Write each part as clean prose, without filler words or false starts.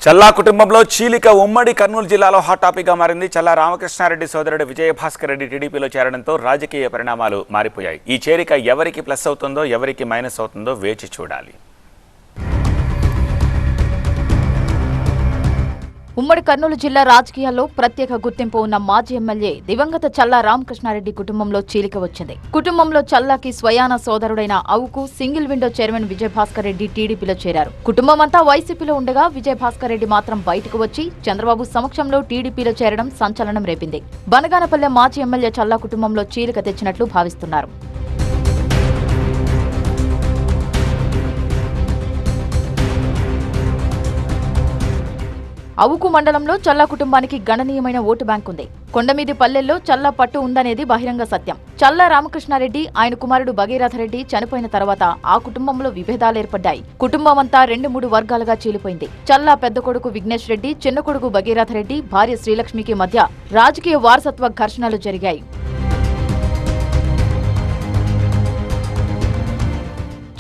చల్లా కుటుంబంలో చీలిక ఉమ్మడి కర్నూలు జిల్లాలో హాట్ టాపిక్ గా మారింది. చల్లా రామకృష్ణారెడ్డి సోదరుడు విజయభాస్కర్ రెడ్డి టీడీపీలో చేరడంతో రాజకీయ పరిణామాలు మారిపోయాయి. ఈ చేరిక ఎవరికి ప్లస్ అవుతుందో ఎవరికి మైనస్ అవుతుందో వేచి చూడాలి. ఉమ్మడి కర్నూలు జిల్లా రాజకీయాల్లో ప్రత్యేక గుర్తింపు ఉన్న మాజీ ఎమ్మెల్యే దివంగత చల్లా రామకృష్ణారెడ్డి కుటుంబంలో చీలిక వచ్చింది. కుటుంబంలో చల్లాకి స్వయాన సోదరుడైన Avuku single window chairman Vijayabhaskar Reddy టీడీపీలో చేరారు. కుటుంబం అంతా వైసీపీలో ఉండగా విజయభాస్కర్ రెడ్డి మాత్రం బయటకు వచ్చి చంద్రబాబు సమక్షంలో టీడీపీలో చేరడం సంచలనం రేపింది. బనగానపల్లె మాజీ ఎమ్మెల్యే చల్లా కుటుంబంలో చీలిక తెచ్చినట్లు భావిస్తున్నారు. అవుకు మండలంలో చల్లా కుటుంబానికి గణనీయమైన ఓటు బ్యాంక్ ఉంది. కొండమీది పల్లెల్లో చల్లా పట్టు ఉందనేది బహిరంగ సత్యం. చల్లా రామకృష్ణారెడ్డి ఆయన కుమారుడు భగీరథరెడ్డి చనిపోయిన తర్వాత ఆ కుటుంబంలో విభేదాలేర్పడ్డాయి. కుటుంబమంతా 2-3 వర్గాలుగా చీలిపోయింది. చల్లా పెద్ద కొడుకు విఘ్నేష్ రెడ్డి, చిన్న కొడుకు భగీరథరెడ్డి, భార్య శ్రీలక్ష్మికి మధ్య రాజకీయ వారసత్వ ఘర్షణలు జరిగాయి.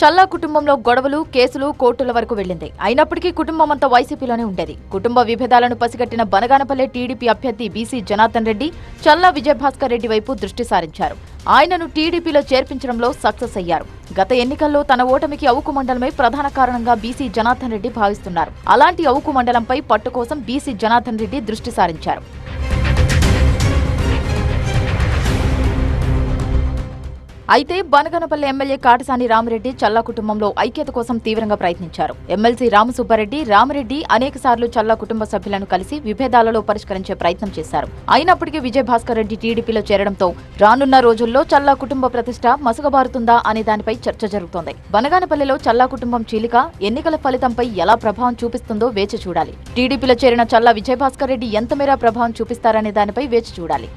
చల్లా కుటుంబంలో గొడవలు, కేసులు, కోర్టుల వరకు వెళ్లింది. అయినప్పటికీ కుటుంబం అంతా వైసీపీలోనే ఉండేది. కుటుంబ విభేదాలను పసిగట్టిన బనగానపల్లె టీడీపీ అభ్యర్థి బీసీ జనార్దన్ రెడ్డి చల్లా విజయభాస్కర్ రెడ్డి వైపు దృష్టి సారించారు. ఆయనను టీడీపీలో చేర్పించడంలో సక్సెస్ అయ్యారు. గత ఎన్నికల్లో తన ఓటమికి అవుకు మండలమే ప్రధాన కారణంగా బీసీ జనార్దన్ రెడ్డి భావిస్తున్నారు. అలాంటి అవుకు మండలంపై పట్టు కోసం బీసీ జనార్దన్ రెడ్డి దృష్టి సారించారు. అయితే బనగానపల్లె ఎమ్మెల్యే కాటసాని రామిరెడ్డి చల్లా కుటుంబంలో ఐక్యత కోసం తీవ్రంగా ప్రయత్నించారు. ఎమ్మెల్సీ రామసుబ్బారెడ్డి, రామిరెడ్డి అనేకసార్లు చల్లా కుటుంబ సభ్యులను కలిసి విభేదాలలో పరిష్కరించే ప్రయత్నం చేశారు. అయినప్పటికీ విజయభాస్కర్ రెడ్డి టీడీపీలో చేరడంతో రానున్న రోజుల్లో చల్లా కుటుంబ ప్రతిష్ట మసకబారుతుందా అనే దానిపై చర్చ జరుగుతోంది. బనగానపల్లెలో చల్లా కుటుంబం చీలిక ఎన్నికల ఫలితంపై ఎలా ప్రభావం చూపిస్తుందో వేచి చూడాలి. టీడీపీలో చేరిన చల్లా విజయభాస్కర్ రెడ్డి ఎంత మేర ప్రభావం చూపిస్తారనే దానిపై వేచి చూడాలి.